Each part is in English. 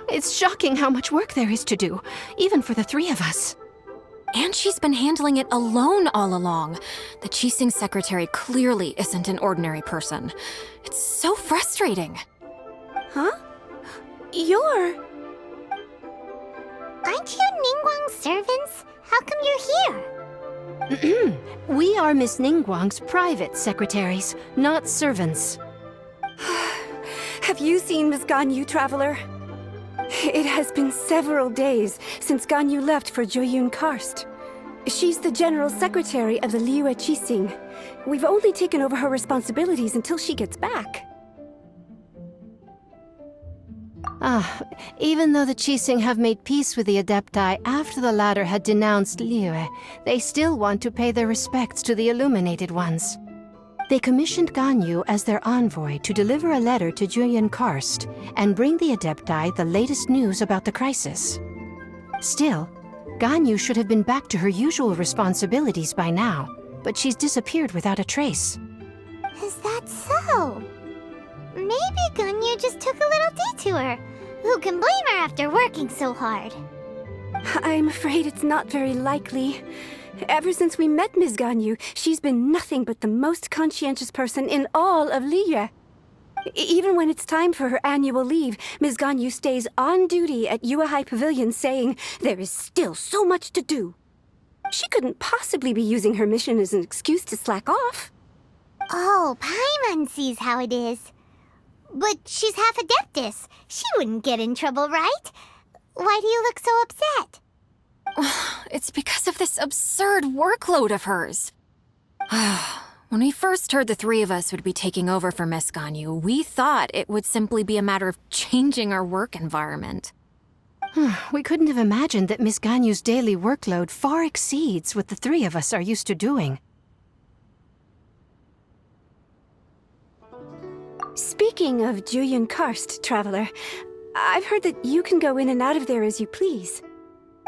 It's shocking how much work there is to do, even for the three of us. And she's been handling it alone all along. The Qixing secretary clearly isn't an ordinary person. It's so frustrating. Huh? You're... Aren't you Ningguang's servants? How come you're here? We are Miss Ningguang's private secretaries, not servants. Have you seen Miss Ganyu, Traveler? It has been several days since Ganyu left for Joyun Karst. She's the general secretary of the Liyue Qixing. We've only taken over her responsibilities until she gets back. Even though the Qixing have made peace with the Adepti after the latter had denounced Liyue, they still want to pay their respects to the Illuminated Ones. They commissioned Ganyu as their envoy to deliver a letter to Joyun Karst and bring the Adepti the latest news about the crisis. Still, Ganyu should have been back to her usual responsibilities by now, but she's disappeared without a trace. Is that so? Maybe Ganyu just took a little detour. Who can blame her after working so hard? I'm afraid it's not very likely. Ever since we met Ms. Ganyu, she's been nothing but the most conscientious person in all of Liyue. Even when it's time for her annual leave, Ms. Ganyu stays on duty at Yuehai Pavilion saying there is still so much to do. She couldn't possibly be using her mission as an excuse to slack off. Oh, Paimon sees how it is. But she's half Adeptus. She wouldn't get in trouble, right? Why do you look so upset? It's because of this absurd workload of hers. When we first heard the three of us would be taking over for Miss Ganyu, we thought it would simply be a matter of changing our work environment. We couldn't have imagined that Miss Ganyu's daily workload far exceeds what the three of us are used to doing. Speaking of Joyun Karst, Traveler, I've heard that you can go in and out of there as you please.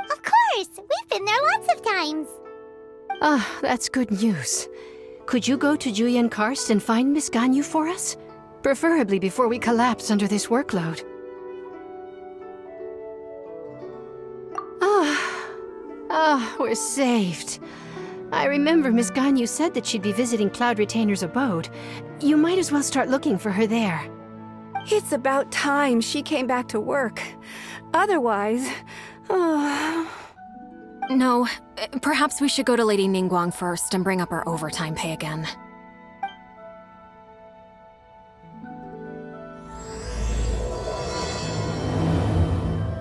Of course! We've been there lots of times! That's good news. Could you go to Joyun Karst and find Miss Ganyu for us? Preferably before we collapse under this workload. We're saved. I remember Miss Ganyu said that she'd be visiting Cloud Retainer's abode. You might as well start looking for her there. It's about time she came back to work. Otherwise... No, perhaps we should go to Lady Ningguang first and bring up our overtime pay again.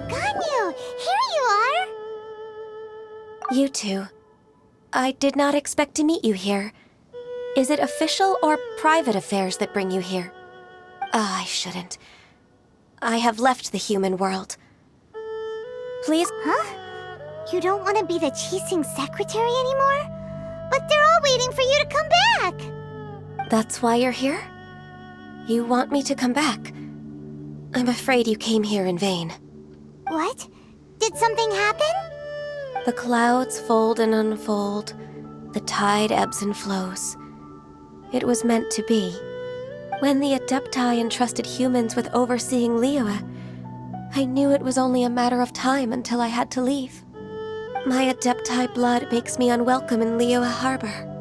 Ganyu! Here you are! You two. I did not expect to meet you here. Is it official or private affairs that bring you here? I shouldn't. I have left the human world. Please? Huh? You don't want to be the Qixing secretary anymore? But they're all waiting for you to come back! That's why you're here? You want me to come back? I'm afraid you came here in vain. What? Did something happen? The clouds fold and unfold. The tide ebbs and flows. It was meant to be. When the Adepti entrusted humans with overseeing Liyue, I knew it was only a matter of time until I had to leave. My Adepti blood makes me unwelcome in Liyue Harbor.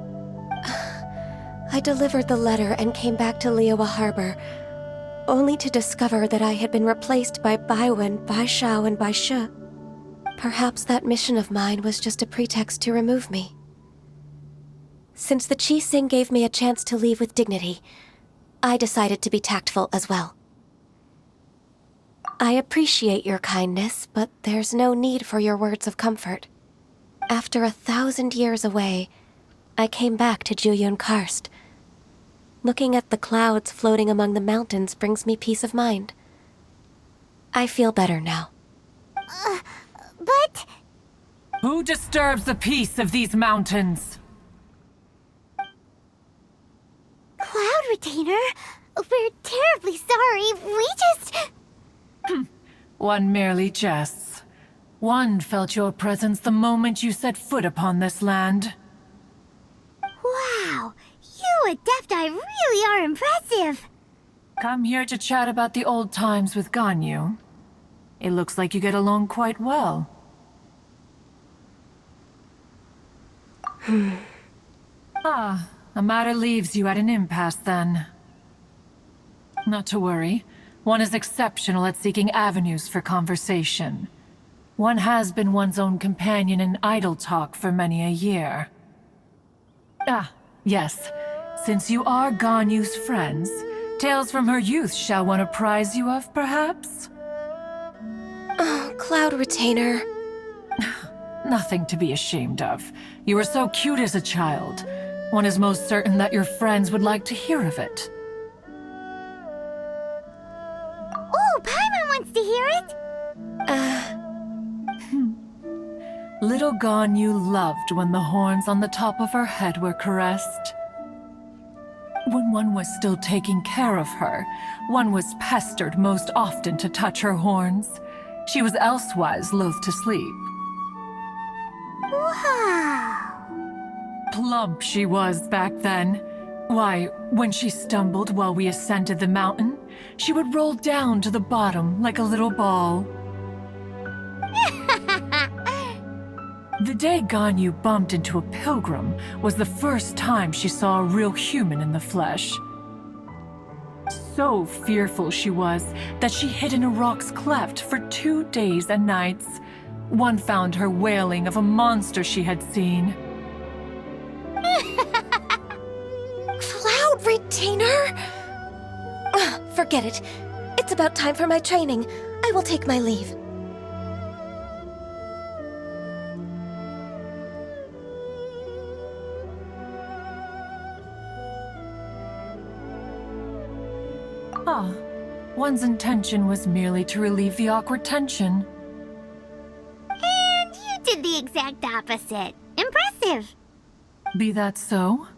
I delivered the letter and came back to Liyue Harbor, only to discover that I had been replaced by Baiwen, Baishao, and Baishu. Perhaps that mission of mine was just a pretext to remove me. Since the Qixing gave me a chance to leave with dignity, I decided to be tactful as well. I appreciate your kindness, but there's no need for your words of comfort. After 1,000 years away, I came back to Joyun Karst. Looking at the clouds floating among the mountains brings me peace of mind. I feel better now. But... Who disturbs the peace of these mountains? Cloud Retainer? We're terribly sorry. We just... One merely jests. One felt your presence the moment you set foot upon this land. Wow! You Adepti really are impressive! Come here to chat about the old times with Ganyu. It looks like you get along quite well. A matter leaves you at an impasse then. Not to worry. One is exceptional at seeking avenues for conversation. One has been one's own companion in idle talk for many a year. Yes. Since you are Ganyu's friends, tales from her youth shall one apprise you of, perhaps? Oh, Cloud Retainer. Nothing to be ashamed of. You were so cute as a child. One is most certain that your friends would like to hear of it. Oh, Paimon wants to hear it. Little Ganyu loved when the horns on the top of her head were caressed. When one was still taking care of her, one was pestered most often to touch her horns. She was elsewise loath to sleep. Wow. Plump she was back then. Why, when she stumbled while we ascended the mountain, she would roll down to the bottom like a little ball. The day Ganyu bumped into a pilgrim was the first time she saw a real human in the flesh. So fearful she was that she hid in a rock's cleft for 2 days and nights. One found her wailing of a monster she had seen. Cloud Retainer? Forget it. It's about time for my training. I will take my leave. One's intention was merely to relieve the awkward tension. And you did the exact opposite. Impressive. Be that so?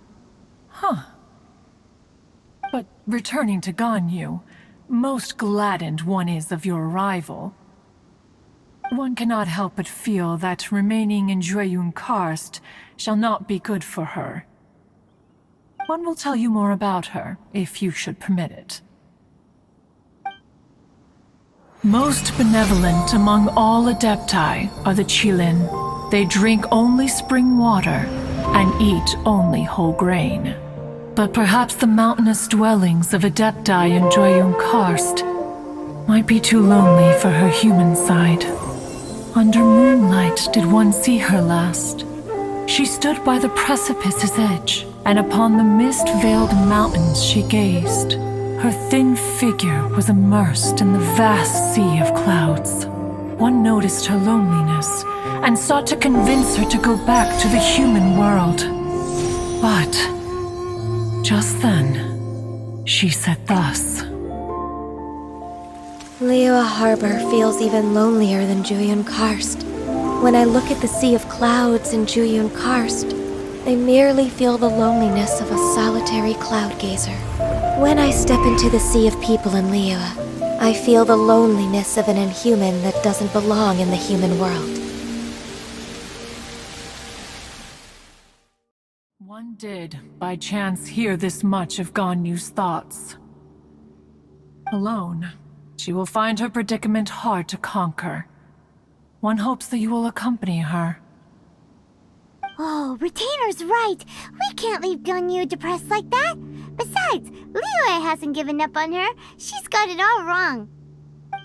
But returning to Ganyu, most gladdened one is of your arrival. One cannot help but feel that remaining in Jueyun Karst shall not be good for her. One will tell you more about her, if you should permit it. Most benevolent among all Adepti are the Qilin. They drink only spring water and eat only whole grain. But perhaps the mountainous dwellings of Adepti in Jueyun Karst might be too lonely for her human side. Under moonlight did one see her last. She stood by the precipice's edge, and upon the mist-veiled mountains she gazed. Her thin figure was immersed in the vast sea of clouds. One noticed her loneliness and sought to convince her to go back to the human world. But just then, she said thus. Liyue Harbor feels even lonelier than Jueyun Karst. When I look at the sea of clouds in Jueyun Karst, I merely feel the loneliness of a solitary cloud gazer. When I step into the sea of people in Liyue, I feel the loneliness of an inhuman that doesn't belong in the human world. One did, by chance, hear this much of Ganyu's thoughts. Alone, she will find her predicament hard to conquer. One hopes that you will accompany her. Oh, Retainer's right. We can't leave Ganyu depressed like that. Besides, Liyue hasn't given up on her. She's got it all wrong.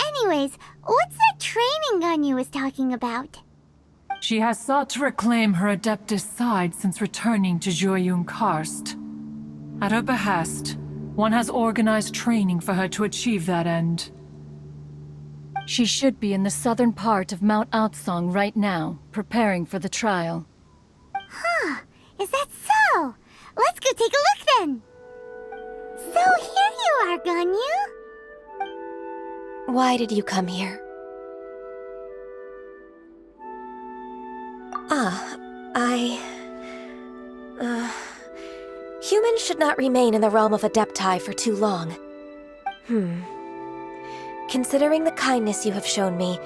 Anyways, what's that training Ganyu was talking about? She has sought to reclaim her Adeptus side since returning to Jueyun Karst. At her behest, one has organized training for her to achieve that end. She should be in the southern part of Mount Aotsong right now, preparing for the trial. Huh, is that so? Let's go take a look then. So here you are, Ganyu. Why did you come here? Humans should not remain in the realm of Adepti for too long. Considering the kindness you have shown me,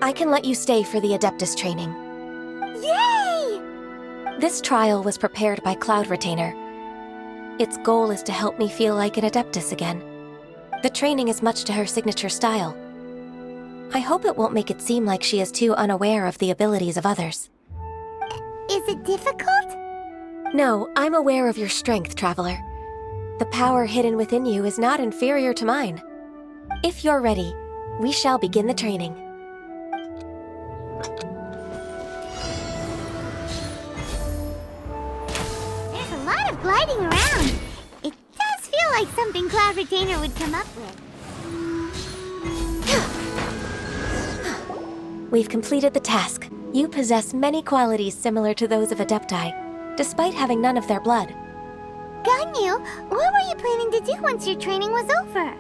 I can let you stay for the Adeptus training. Yay! This trial was prepared by Cloud Retainer. Its goal is to help me feel like an Adeptus again. The training is much to her signature style. I hope it won't make it seem like she is too unaware of the abilities of others. Is it difficult? No, I'm aware of your strength, Traveler. The power hidden within you is not inferior to mine. If you're ready, we shall begin the training. There's a lot of gliding around. It does feel like something Cloud Retainer would come up with. We've completed the task. You possess many qualities similar to those of Adepti, despite having none of their blood. Ganyu, what were you planning to do once your training was over?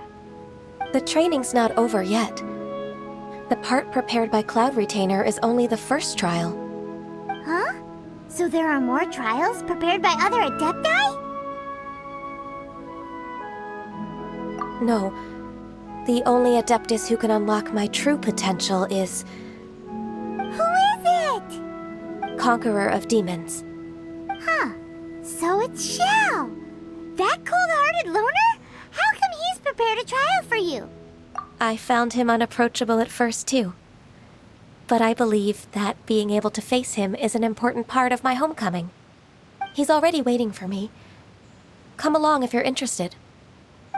The training's not over yet. The part prepared by Cloud Retainer is only the first trial. Huh? So there are more trials prepared by other Adepti? No. The only Adeptus who can unlock my true potential is Who is it? Conqueror of Demons. Huh. So it's Xiao. That cold-hearted loner? How come he's prepared a trial for you? I found him unapproachable at first, too. But I believe that being able to face him is an important part of my homecoming. He's already waiting for me. Come along if you're interested.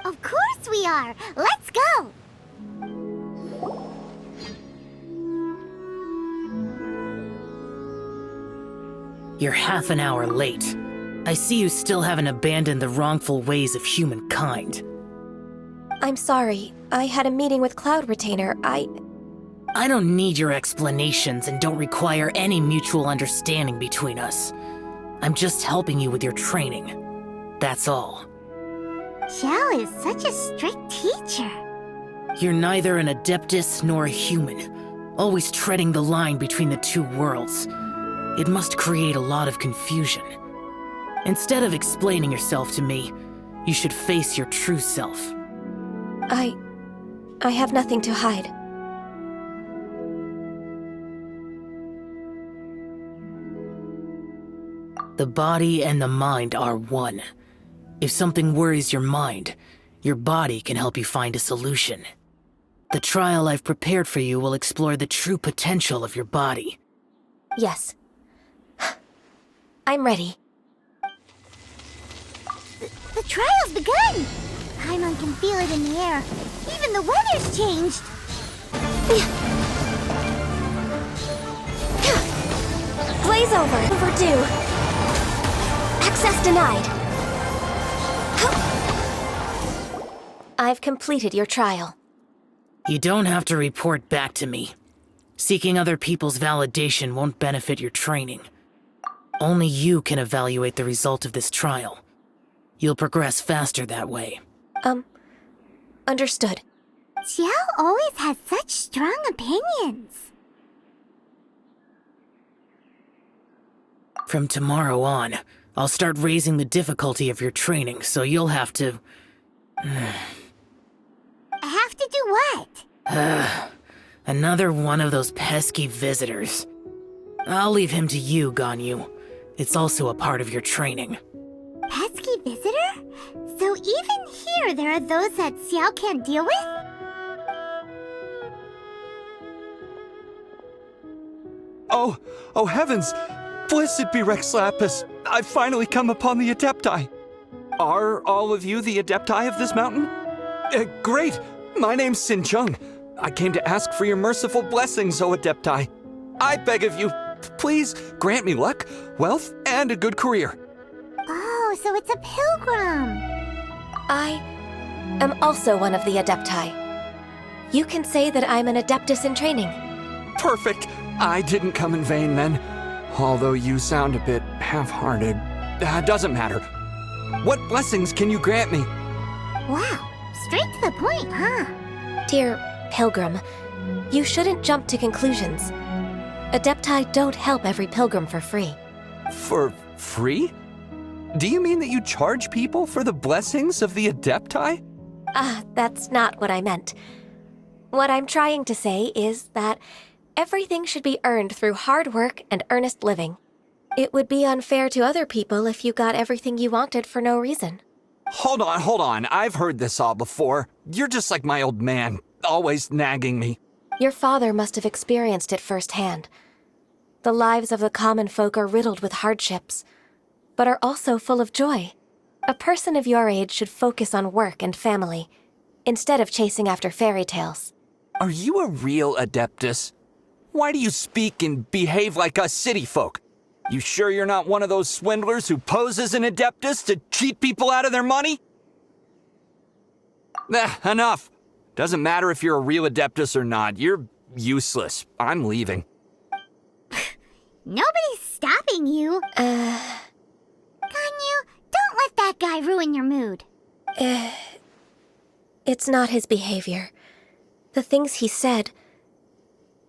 Of course we are. Let's go. You're half an hour late. I see you still haven't abandoned the wrongful ways of humankind. I'm sorry. I had a meeting with Cloud Retainer. I don't need your explanations and don't require any mutual understanding between us. I'm just helping you with your training. That's all. Xiao is such a strict teacher. You're neither an Adeptus nor a human, always treading the line between the two worlds. It must create a lot of confusion. Instead of explaining yourself to me, you should face your true self. I have nothing to hide. The body and the mind are one. If something worries your mind, your body can help you find a solution. The trial I've prepared for you will explore the true potential of your body. Yes. I'm ready. The trial's begun! Paimon can feel it in the air. Even the weather's changed. Blaze over. Overdue. Access denied. I've completed your trial. You don't have to report back to me. Seeking other people's validation won't benefit your training. Only you can evaluate the result of this trial. You'll progress faster that way. Understood. Xiao always has such strong opinions. From tomorrow on, I'll start raising the difficulty of your training, so you'll have to... Have to do what? Another one of those pesky visitors. I'll leave him to you, Ganyu. It's also a part of your training. Pesky visitor? So even here there are those that Xiao can't deal with? Oh heavens! Blessed be Rex Lapis! I've finally come upon the Adepti! Are all of you the Adepti of this mountain? Great! My name's Sin Chung. I came to ask for your merciful blessings, O Adepti. I beg of you, please grant me luck, wealth, and a good career. Oh, so it's a pilgrim. I am also one of the Adepti. You can say that I'm an Adeptus in training. Perfect! I didn't come in vain then. Although you sound a bit half-hearted. Doesn't matter. What blessings can you grant me? Wow, straight to the point, huh? Dear Pilgrim, you shouldn't jump to conclusions. Adepti don't help every pilgrim for free. For free? Do you mean that you charge people for the blessings of the Adepti? That's not what I meant. What I'm trying to say is that everything should be earned through hard work and earnest living. It would be unfair to other people if you got everything you wanted for no reason. Hold on. I've heard this all before. You're just like my old man, always nagging me. Your father must have experienced it firsthand. The lives of the common folk are riddled with hardships, but are also full of joy. A person of your age should focus on work and family, instead of chasing after fairy tales. Are you a real Adeptus? Why do you speak and behave like us city folk? You sure you're not one of those swindlers who pose as an Adeptus to cheat people out of their money? Enough. Doesn't matter if you're a real Adeptus or not. You're useless. I'm leaving. Nobody's stopping you. Ganyu, don't let that guy ruin your mood. It's not his behavior. The things he said,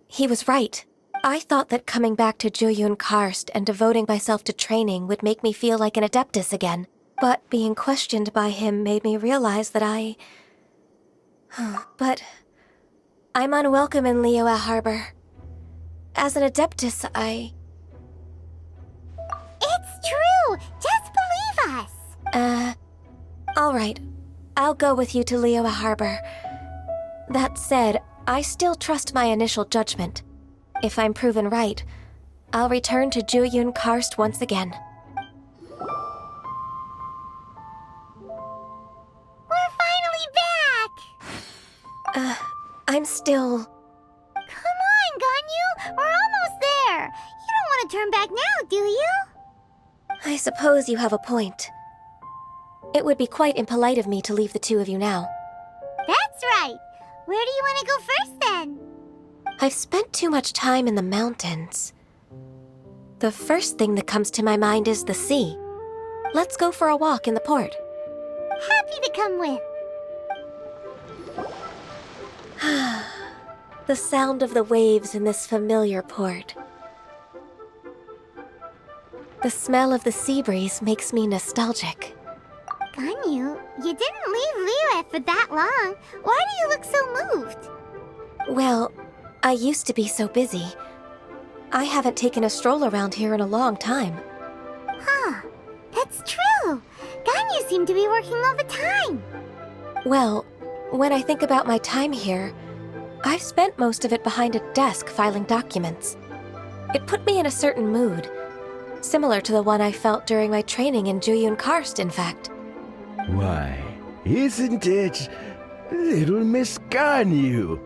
he was right. I thought that coming back to Jueyun Karst and devoting myself to training would make me feel like an Adeptus again. But being questioned by him made me realize that But I'm unwelcome in Liyue Harbor. As an Adeptus, It's true! Just believe us! All right. I'll go with you to Liyue Harbor. That said, I still trust my initial judgment. If I'm proven right, I'll return to Jueyun Karst once again. We're finally back! I'm still... Come on, Ganyu! We're almost there! You don't want to turn back now, do you? I suppose you have a point. It would be quite impolite of me to leave the two of you now. That's right! Where do you want to go first, then? I've spent too much time in the mountains. The first thing that comes to my mind is the sea. Let's go for a walk in the port. Happy to come with. The sound of the waves in this familiar port. The smell of the sea breeze makes me nostalgic. Ganyu, you didn't leave Liyue for that long. Why do you look so moved? Well, I used to be so busy. I haven't taken a stroll around here in a long time. Huh, that's true. Ganyu seemed to be working all the time. Well, when I think about my time here, I've spent most of it behind a desk filing documents. It put me in a certain mood, similar to the one I felt during my training in Jueyun Karst, in fact. Why, isn't it little Miss Ganyu?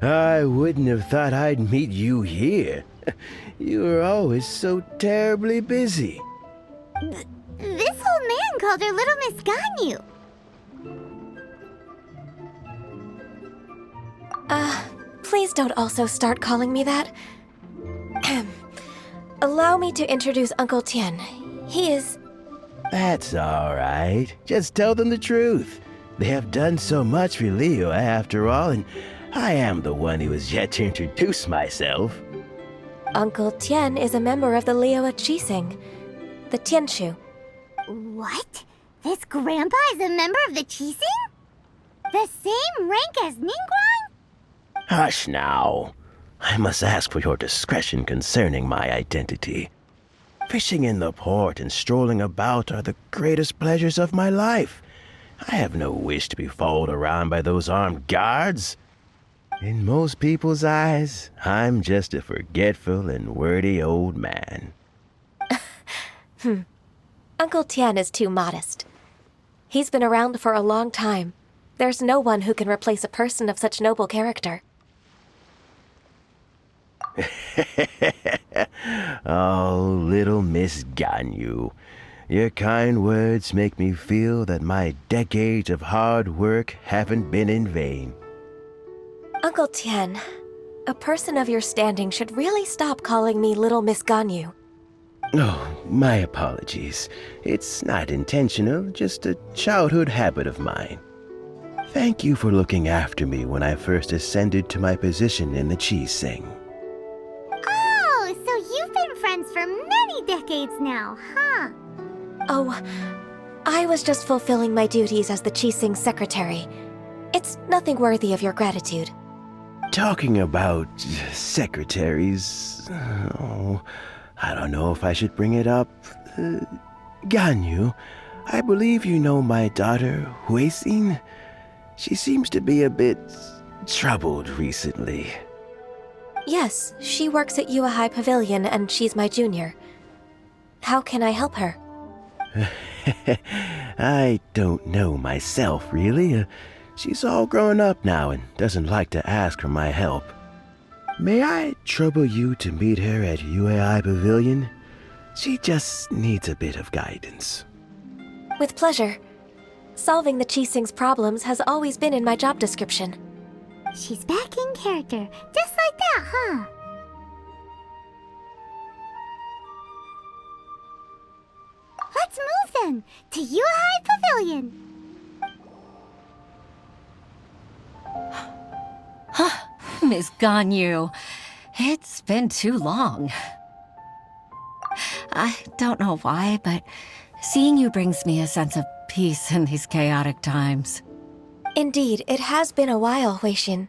I wouldn't have thought I'd meet you here. You were always so terribly busy. This old man called her Little Miss Ganyu. Please don't also start calling me that. Allow me to introduce Uncle Tien. He is... That's all right. Just tell them the truth. They have done so much for Liyue after all, and I am the one who has yet to introduce myself. Uncle Tien is a member of the Liyue Qixing, the Tianshu. What? This grandpa is a member of the Qixing? The same rank as Ningguang? Hush now. I must ask for your discretion concerning my identity. Fishing in the port and strolling about are the greatest pleasures of my life. I have no wish to be followed around by those armed guards. In most people's eyes, I'm just a forgetful and wordy old man. Uncle Tien is too modest. He's been around for a long time. There's no one who can replace a person of such noble character. Oh, little Miss Ganyu. Your kind words make me feel that my decades of hard work haven't been in vain. Uncle Tien, a person of your standing should really stop calling me Little Miss Ganyu. Oh, my apologies. It's not intentional, just a childhood habit of mine. Thank you for looking after me when I first ascended to my position in the Qixing. Oh, so you've been friends for many decades now, huh? Oh, I was just fulfilling my duties as the Qixing secretary. It's nothing worthy of your gratitude. Talking about secretaries... Oh, I don't know if I should bring it up. Ganyu, I believe you know my daughter, Huixin. She seems to be a bit troubled recently. Yes, she works at Yuehai Pavilion and she's my junior. How can I help her? I don't know myself, really. She's all grown up now and doesn't like to ask for my help. May I trouble you to meet her at Yuehai Pavilion? She just needs a bit of guidance. With pleasure. Solving the Qixing's problems has always been in my job description. She's back in character, just like that, huh? Let's move then, to Yuehai Pavilion. Miss Ganyu, it's been too long. I don't know why, but seeing you brings me a sense of peace in these chaotic times. Indeed, it has been a while, Huixin.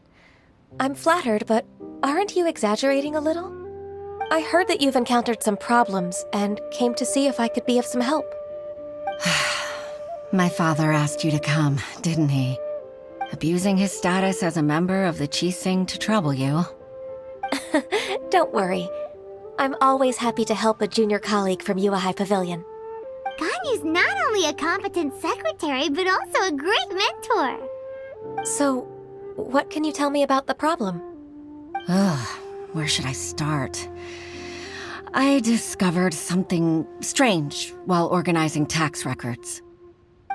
I'm flattered, but aren't you exaggerating a little? I heard that you've encountered some problems and came to see if I could be of some help. My father asked you to come, didn't he? Abusing his status as a member of the Qixing to trouble you. Don't worry. I'm always happy to help a junior colleague from Yuehai Pavilion. Ganyu's not only a competent secretary, but also a great mentor. So, what can you tell me about the problem? Where should I start? I discovered something strange while organizing tax records.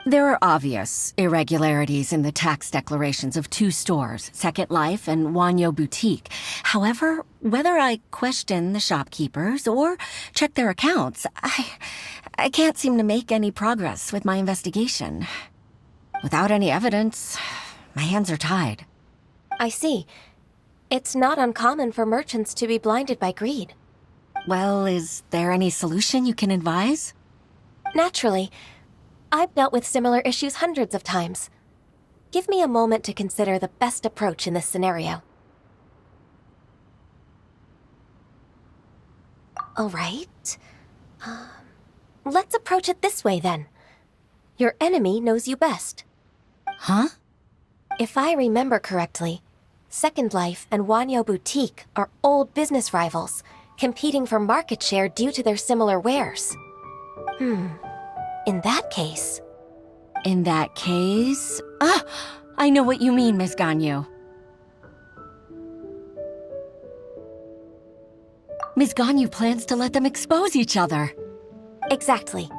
There are obvious irregularities in the tax declarations of two stores, Second Life and Wanyo Boutique. However, whether I question the shopkeepers or check their accounts, I can't seem to make any progress with my investigation. Without any evidence, my hands are tied. I see. It's not uncommon for merchants to be blinded by greed. Well, is there any solution you can advise? Naturally. I've dealt with similar issues hundreds of times. Give me a moment to consider the best approach in this scenario. All right. Let's approach it this way, then. Your enemy knows you best. Huh? If I remember correctly, Second Life and Wanyo Boutique are old business rivals, competing for market share due to their similar wares. In that case... In that case... I know what you mean, Miss Ganyu. Miss Ganyu plans to let them expose each other. Exactly.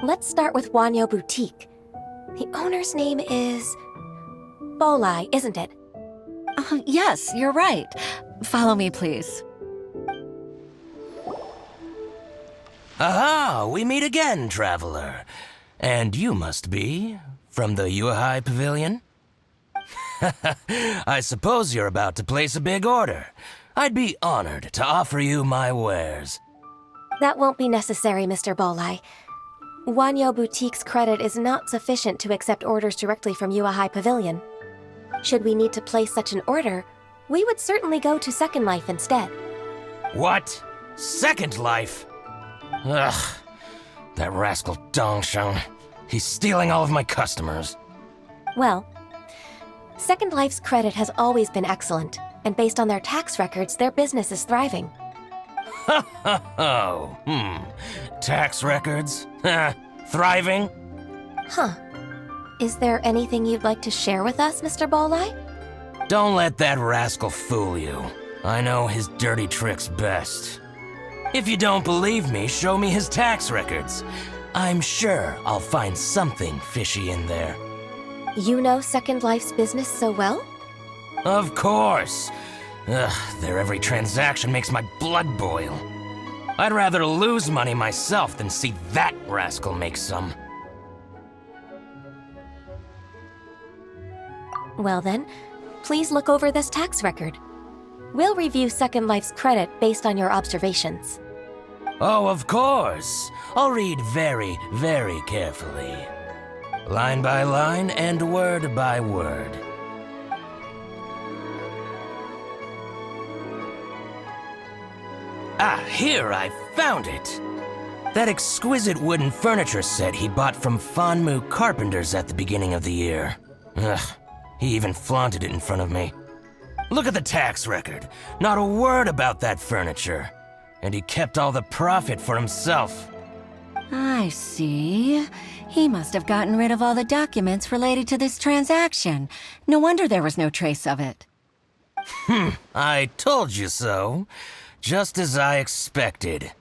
Let's start with Wanyo Boutique. The owner's name is... Bolai, isn't it? Yes, you're right. Follow me, please. Aha! We meet again, traveler. And you must be from the Yuehai Pavilion? I suppose you're about to place a big order. I'd be honored to offer you my wares. That won't be necessary, Mr. Bolai. Wanyo Boutique's credit is not sufficient to accept orders directly from Yuehai Pavilion. Should we need to place such an order, we would certainly go to Second Life instead. What? Second Life? Ugh. That rascal Dongsheng. He's stealing all of my customers. Well, Second Life's credit has always been excellent, and based on their tax records, their business is thriving. Tax records? Thriving? Huh. Is there anything you'd like to share with us, Mr. Bolai? Don't let that rascal fool you. I know his dirty tricks best. If you don't believe me, show me his tax records. I'm sure I'll find something fishy in there. You know Second Life's business so well? Of course. Their every transaction makes my blood boil. I'd rather lose money myself than see that rascal make some. Well then, please look over this tax record. We'll review Second Life's credit based on your observations. Oh, of course. I'll read very, very carefully. Line by line and word by word. Ah, here, I found it. That exquisite wooden furniture set he bought from Fanmu Carpenters at the beginning of the year. Ugh, He even flaunted it in front of me. Look at the tax record. Not a word about that furniture. And he kept all the profit for himself. I see. He must have gotten rid of all the documents related to this transaction. No wonder there was no trace of it. I told you so. Just as I expected.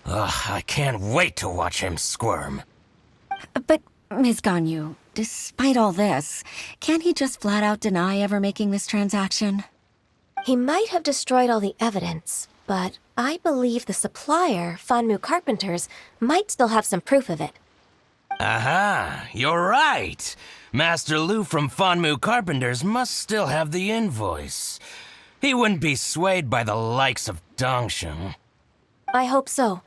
Ugh, I can't wait to watch him squirm. But, Ms. Ganyu, despite all this, can't he just flat out deny ever making this transaction? He might have destroyed all the evidence, but I believe the supplier, Fanmu Carpenters, might still have some proof of it. Aha, you're right. Master Lu from Fanmu Carpenters must still have the invoice. He wouldn't be swayed by the likes of Dongsheng. I hope so.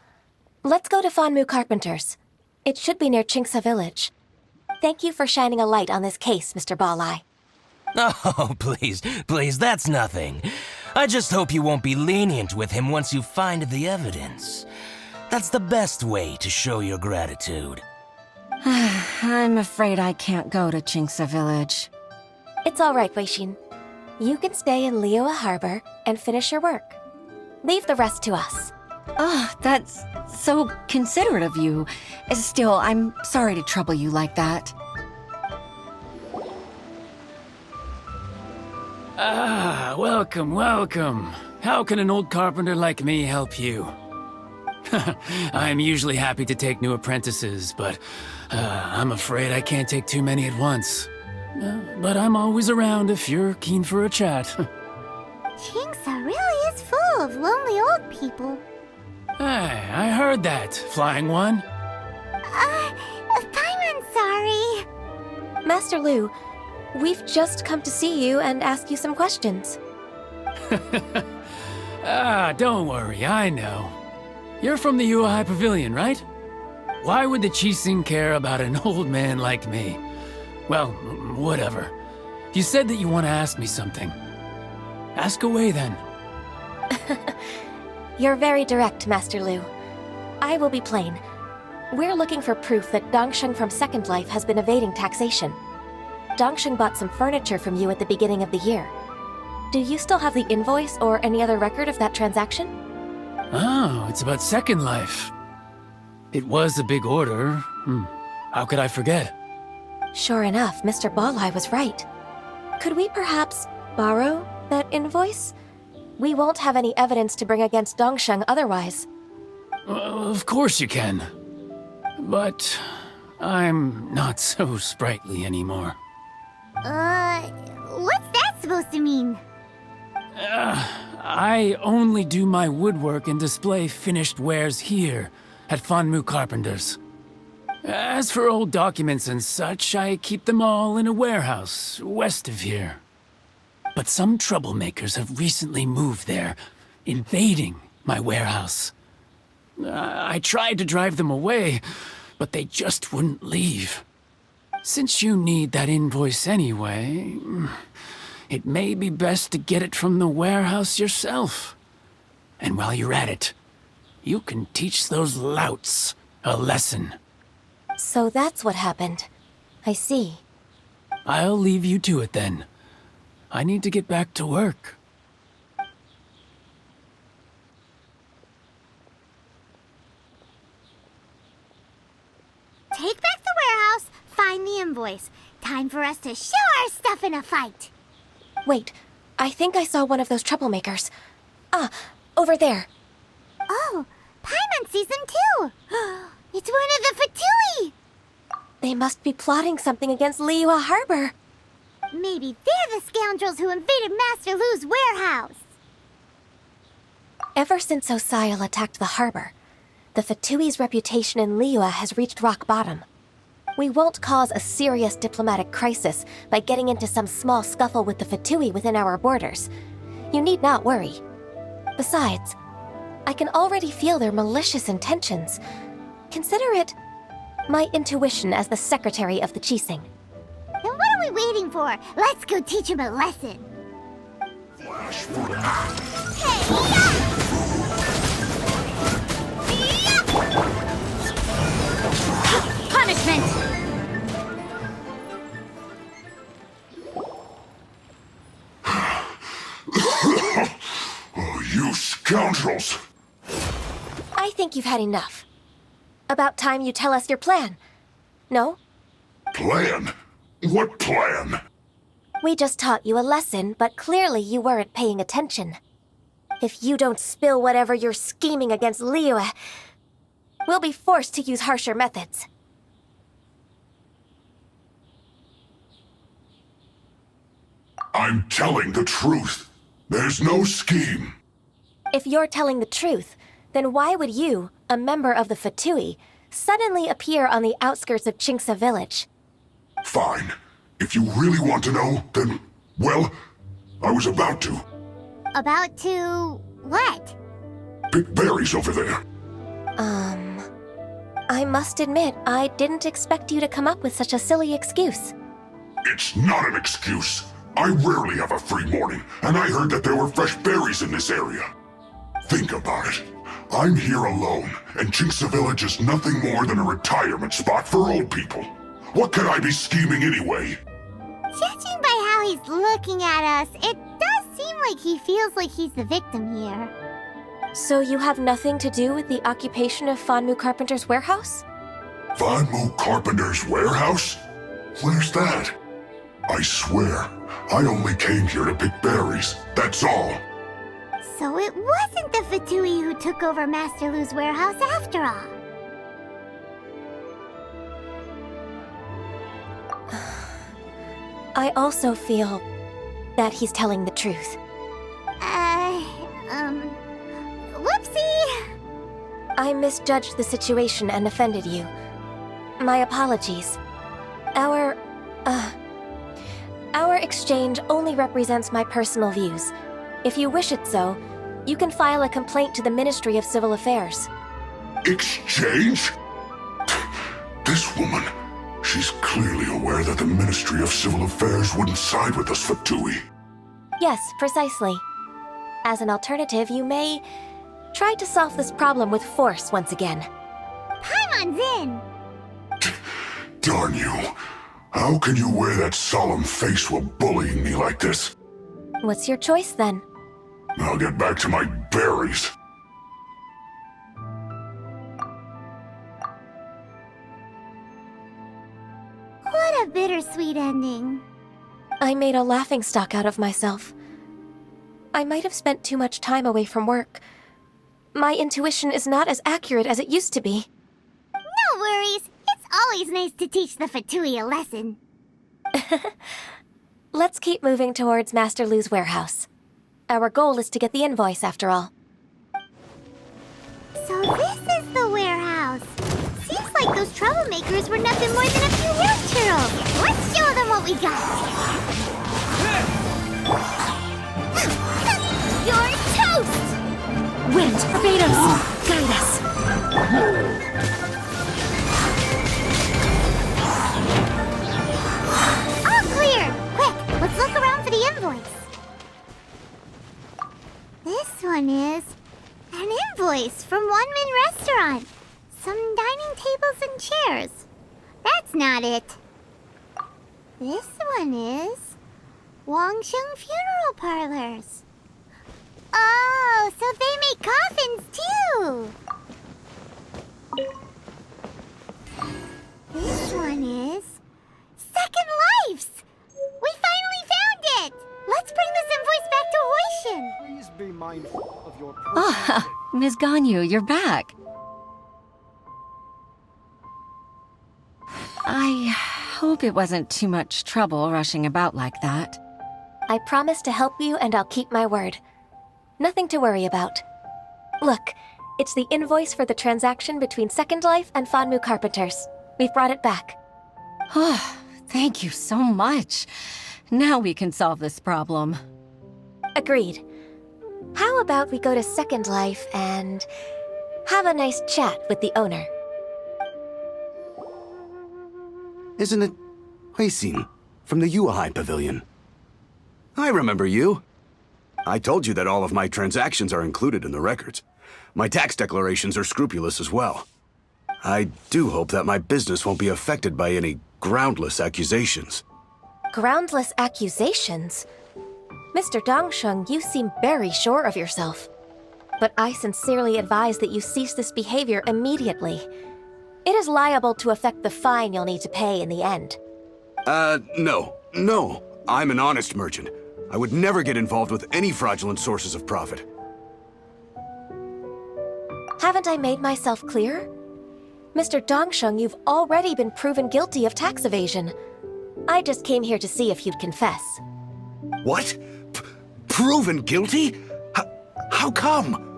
Let's go to Fanmu Carpenters. It should be near Chingsa Village. Thank you for shining a light on this case, Mr. Balai. Oh, please, that's nothing. I just hope you won't be lenient with him once you find the evidence. That's the best way to show your gratitude. I'm afraid I can't go to Chingsa Village. It's all right, Weishin. You can stay in Liyue Harbor and finish your work. Leave the rest to us. Oh, that's so considerate of you. Still, I'm sorry to trouble you like that. Ah, welcome. How can an old carpenter like me help you? I'm usually happy to take new apprentices, but I'm afraid I can't take too many at once. But I'm always around if you're keen for a chat. Chingsa really is full of lonely old people. Hey, I heard that, Flying One. I'm sorry. Master Lu, we've just come to see you and ask you some questions. Don't worry, I know. You're from the Yuehai Pavilion, right? Why would the Qixing care about an old man like me? Well, whatever. You said that you want to ask me something. Ask away, then. You're very direct, Master Lu. I will be plain. We're looking for proof that Dongsheng from Second Life has been evading taxation. Dongsheng bought some furniture from you at the beginning of the year. Do you still have the invoice or any other record of that transaction? Oh, it's about Second Life. It was a big order. How could I forget? Sure enough, Mr. Balai was right. Could we perhaps borrow that invoice? We won't have any evidence to bring against Dongsheng otherwise. Of course you can. But I'm not so sprightly anymore. What's that supposed to mean? I only do my woodwork and display finished wares here at Fanmu Carpenters. As for old documents and such, I keep them all in a warehouse west of here. But some troublemakers have recently moved there, invading my warehouse. I tried to drive them away, but they just wouldn't leave. Since you need that invoice anyway, it may be best to get it from the warehouse yourself. And while you're at it, you can teach those louts a lesson. So that's what happened. I see. I'll leave you to it then. I need to get back to work. Take back the warehouse, find the invoice. Time for us to show our stuff in a fight. Wait, I think I saw one of those troublemakers. Ah, over there. Oh, Paimon sees them too. It's one of the Fatui. They must be plotting something against Liyue Harbor. Maybe they're the scoundrels who invaded Master Lu's warehouse. Ever since Osial attacked the harbor, the Fatui's reputation in Liyue has reached rock bottom. We won't cause a serious diplomatic crisis by getting into some small scuffle with the Fatui within our borders. You need not worry. Besides, I can already feel their malicious intentions. Consider it my intuition as the secretary of the Qixing. Then what are we waiting for? Let's go teach him a lesson. Punishment! scoundrels! I think you've had enough. About time you tell us your plan. No? Plan? What plan? We just taught you a lesson, but clearly you weren't paying attention. If you don't spill whatever you're scheming against Liyue, we'll be forced to use harsher methods. I'm telling the truth. There's no scheme. If you're telling the truth, then why would you, a member of the Fatui, suddenly appear on the outskirts of Chinksa village? Fine. If you really want to know, then, well, I was about to. About to... what? Pick berries over there. I must admit, I didn't expect you to come up with such a silly excuse. It's not an excuse. I rarely have a free morning, and I heard that there were fresh berries in this area. Think about it. I'm here alone, and Chinksa Village is nothing more than a retirement spot for old people. What could I be scheming anyway? Judging by how he's looking at us, it does seem like he feels like he's the victim here. So you have nothing to do with the occupation of Fanmu Carpenter's warehouse? Fanmu Carpenter's warehouse? Where's that? I swear, I only came here to pick berries, that's all. So it wasn't the Fatui who took over Master Lu's warehouse after all. I also feel that he's telling the truth. Whoopsie! I misjudged the situation and offended you. My apologies. Our exchange only represents my personal views. If you wish it so, you can file a complaint to the Ministry of Civil Affairs. Exchange? This woman, she's clearly aware that the Ministry of Civil Affairs wouldn't side with us, Fatui. Yes, precisely. As an alternative, you may try to solve this problem with force once again. Paimon's in! Darn you. How can you wear that solemn face while bullying me like this? What's your choice, then? I'll get back to my berries. What a bittersweet ending. I made a laughingstock out of myself. I might have spent too much time away from work. My intuition is not as accurate as it used to be. No worries. It's always nice to teach the Fatui a lesson. Let's keep moving towards Master Lu's warehouse. Our goal is to get the invoice, after all. So this is the warehouse. Seems like those troublemakers were nothing more than a few hill churros. Let's show them what we got. You're toast! Wind, Barbados, guide us. All clear! Quick, let's look around for the invoice. This one is an invoice from One Min Restaurant. Some dining tables and chairs. That's not it. This one is Wangsheng Funeral Parlors. Oh, so they make coffins too! This one is Second Lives! We finally found it! Let's bring this invoice back to Hoishin! Please be mindful of your... Ah, Ms. Ganyu, you're back. I hope it wasn't too much trouble rushing about like that. I promise to help you, and I'll keep my word. Nothing to worry about. Look, it's the invoice for the transaction between Second Life and Fanmu Carpenters. We've brought it back. Oh, thank you so much. Now we can solve this problem. Agreed. How about we go to Second Life and have a nice chat with the owner? Isn't it Huixin from the Yuehai Pavilion? I remember you. I told you that all of my transactions are included in the records. My tax declarations are scrupulous as well. I do hope that my business won't be affected by any groundless accusations. Groundless accusations? Mr. Dongsheng, you seem very sure of yourself. but I sincerely advise that you cease this behavior immediately. It is liable to affect the fine you'll need to pay in the end. No. No. I'm an honest merchant. I would never get involved with any fraudulent sources of profit. Haven't I made myself clear? Mr. Dongsheng, you've already been proven guilty of tax evasion. I just came here to see if you'd confess. What? Proven guilty? How come?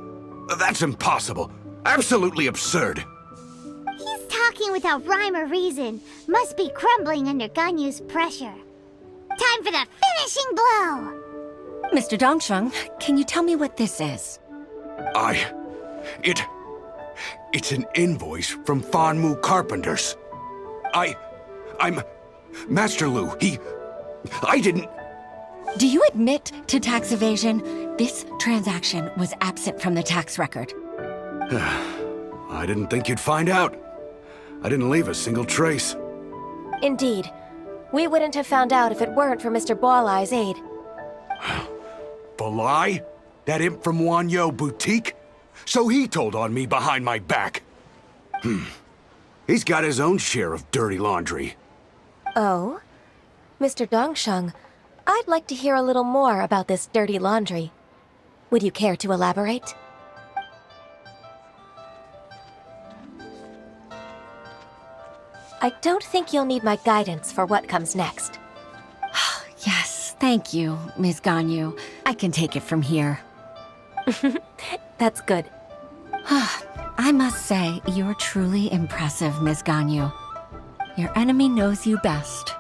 That's impossible. Absolutely absurd. He's talking without rhyme or reason. Must be crumbling under Ganyu's pressure. Time for the finishing blow! Mr. Dongsheng, can you tell me what this is? It's an invoice from Fanmu Carpenters. I'm Master Lu. I didn't... Do you admit to tax evasion? This transaction was absent from the tax record. I didn't think you'd find out. I didn't leave a single trace. Indeed. We wouldn't have found out if it weren't for Mr. Boalai's aid. Balai? That imp from Wanyo Boutique? So he told on me behind my back. He's got his own share of dirty laundry. Oh? Mr. Dongsheng, I'd like to hear a little more about this dirty laundry. Would you care to elaborate? I don't think you'll need my guidance for what comes next. Yes, thank you, Ms. Ganyu. I can take it from here. That's good. I must say, you're truly impressive, Ms. Ganyu. Your enemy knows you best.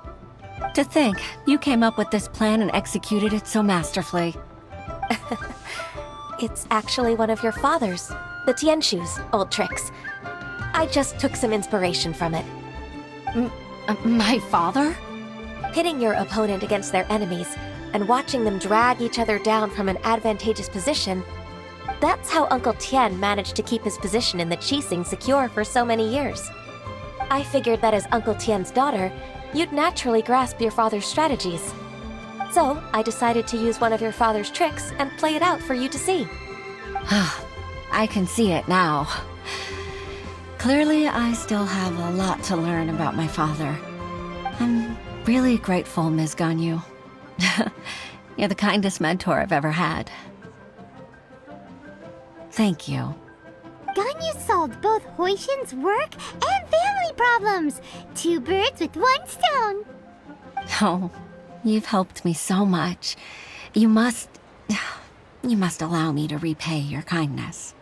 To think, you came up with this plan and executed it so masterfully. It's actually one of your father's, the Tianshu's, old tricks. I just took some inspiration from it. My father? Pitting your opponent against their enemies and watching them drag each other down from an advantageous position. That's how Uncle Tian managed to keep his position in the Qixing secure for so many years. I figured that as Uncle Tian's daughter, you'd naturally grasp your father's strategies. So, I decided to use one of your father's tricks and play it out for you to see. I can see it now. Clearly, I still have a lot to learn about my father. I'm really grateful, Ms. Ganyu. You're the kindest mentor I've ever had. Thank you. Ganyu solved both Huixin's work and family problems. 2 birds with 1 stone. Oh, you've helped me so much. You must allow me to repay your kindness.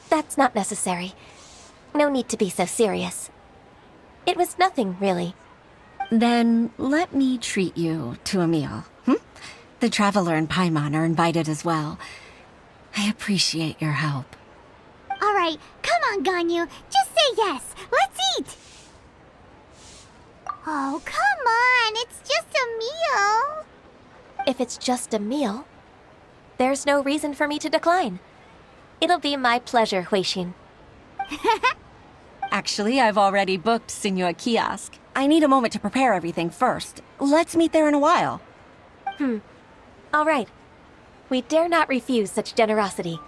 That's not necessary. No need to be so serious. It was nothing, really. Then let me treat you to a meal. The Traveler and Paimon are invited as well. I appreciate your help. All right, come on, Ganyu. Just say yes. Let's eat. Oh, come on. It's just a meal. If it's just a meal, there's no reason for me to decline. It'll be my pleasure, Huixin. Actually, I've already booked Senor Kiosk. I need a moment to prepare everything first. Let's meet there in a while. All right. We dare not refuse such generosity.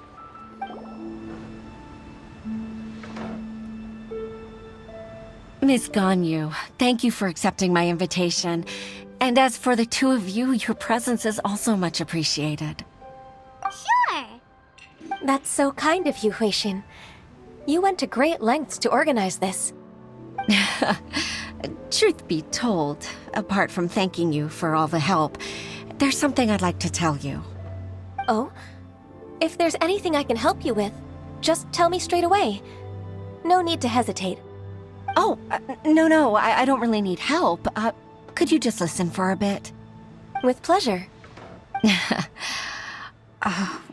Miss Ganyu, thank you for accepting my invitation. And as for the two of you, your presence is also much appreciated. Sure. That's so kind of you, Huixin. You went to great lengths to organize this. Truth be told, apart from thanking you for all the help, there's something I'd like to tell you. Oh? If there's anything I can help you with, just tell me straight away. No need to hesitate. Oh, no, I don't really need help. Could you just listen for a bit? With pleasure.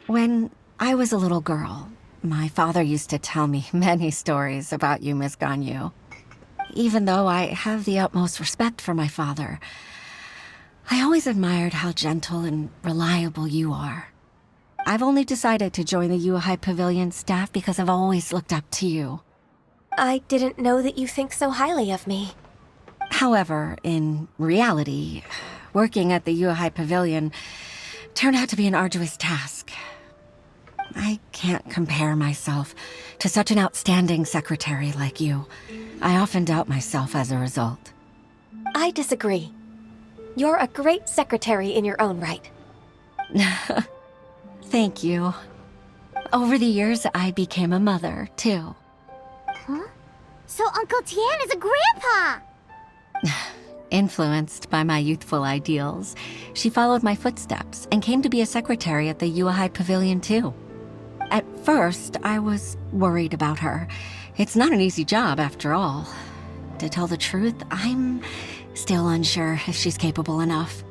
When I was a little girl, my father used to tell me many stories about you, Miss Ganyu. Even though I have the utmost respect for my father, I always admired how gentle and reliable you are. I've only decided to join the Yuhai Pavilion staff because I've always looked up to you. I didn't know that you think so highly of me. However, in reality, working at the Yuhai Pavilion turned out to be an arduous task. I can't compare myself to such an outstanding secretary like you. I often doubt myself as a result. I disagree. You're a great secretary in your own right. Thank you. Over the years, I became a mother, too. Huh? So Uncle Tian is a grandpa! Influenced by my youthful ideals, she followed my footsteps and came to be a secretary at the Yuehai Pavilion, too. At first, I was worried about her. It's not an easy job, after all. To tell the truth, I'm still unsure if she's capable enough.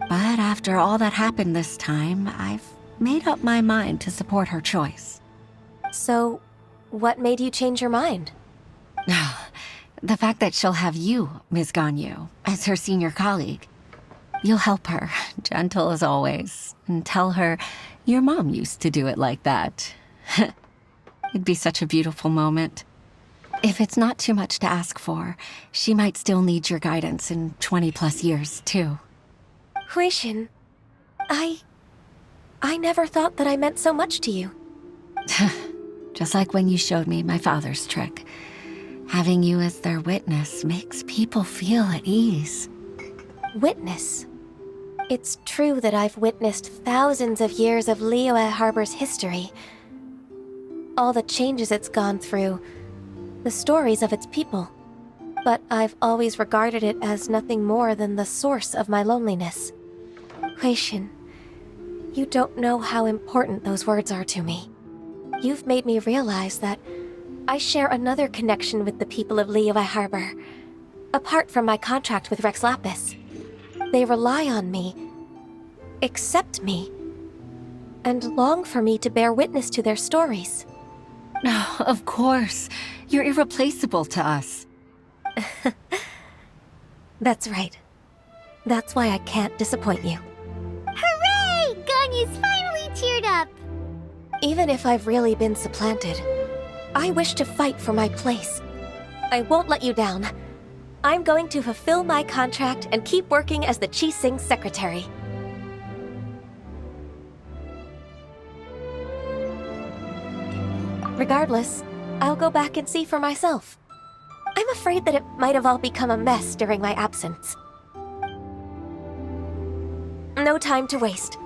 But after all that happened this time, I've made up my mind to support her choice. So, what made you change your mind? The fact that she'll have you, Ms. Ganyu, as her senior colleague. You'll help her, gentle as always, and tell her your mom used to do it like that. It'd be such a beautiful moment. If it's not too much to ask for, she might still need your guidance in 20+ years, too. Huixin, I never thought that I meant so much to you. Just like when you showed me my father's trick. Having you as their witness makes people feel at ease. Witness? It's true that I've witnessed thousands of years of Liyue Harbor's history. All the changes it's gone through, the stories of its people. But I've always regarded it as nothing more than the source of my loneliness. Huixin, you don't know how important those words are to me. You've made me realize that I share another connection with the people of Liyue Harbor, apart from my contract with Rex Lapis. They rely on me, accept me, and long for me to bear witness to their stories. No, of course. You're irreplaceable to us. That's right. That's why I can't disappoint you. Hooray! Ganyu's finally cheered up! Even if I've really been supplanted, I wish to fight for my place. I won't let you down. I'm going to fulfill my contract and keep working as the Qixing secretary. Regardless, I'll go back and see for myself. I'm afraid that it might have all become a mess during my absence. No time to waste.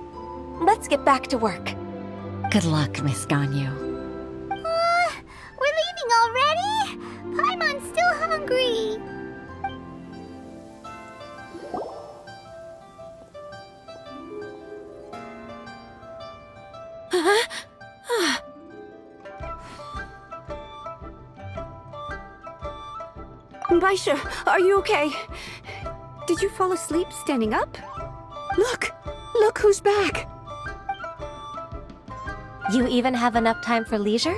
Let's get back to work. Good luck, Miss Ganyu. We're leaving already? Paimon's still hungry. Baisha, are you okay? Did you fall asleep standing up? Look! Look who's back! You even have enough time for leisure?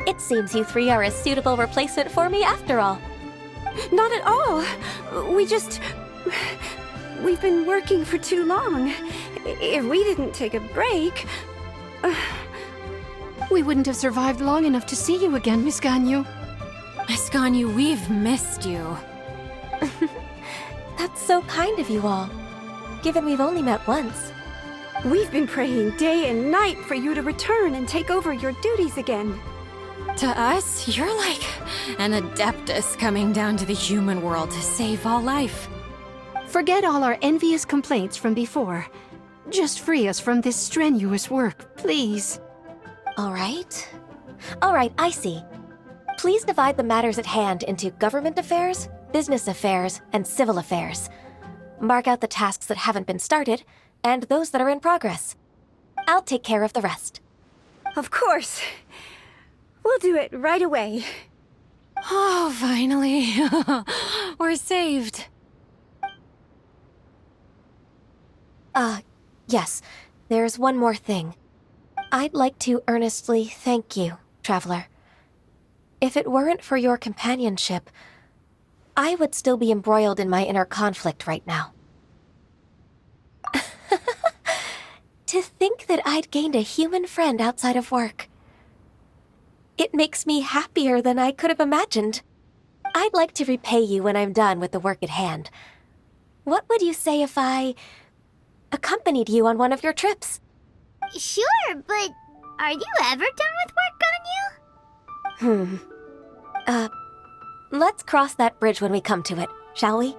It seems you three are a suitable replacement for me after all. Not at all. We've been working for too long. If we didn't take a break... We wouldn't have survived long enough to see you again, Miss Ganyu. Miss Ganyu, we've missed you. That's so kind of you all, given we've only met once. We've been praying day and night for you to return and take over your duties again. To us, you're like an adeptus coming down to the human world to save all life. Forget all our envious complaints from before. Just free us from this strenuous work, please. All right, I see. Please divide the matters at hand into government affairs, business affairs, and civil affairs. Mark out the tasks that haven't been started, and those that are in progress. I'll take care of the rest. Of course. We'll do it right away. Oh, finally. We're saved. Yes. There's one more thing. I'd like to earnestly thank you, Traveler. If it weren't for your companionship, I would still be embroiled in my inner conflict right now. To think that I'd gained a human friend outside of work. It makes me happier than I could have imagined. I'd like to repay you when I'm done with the work at hand. What would you say if I accompanied you on one of your trips? Sure, but Are you ever done with work, Ganyu? Let's cross that bridge when we come to it, shall we?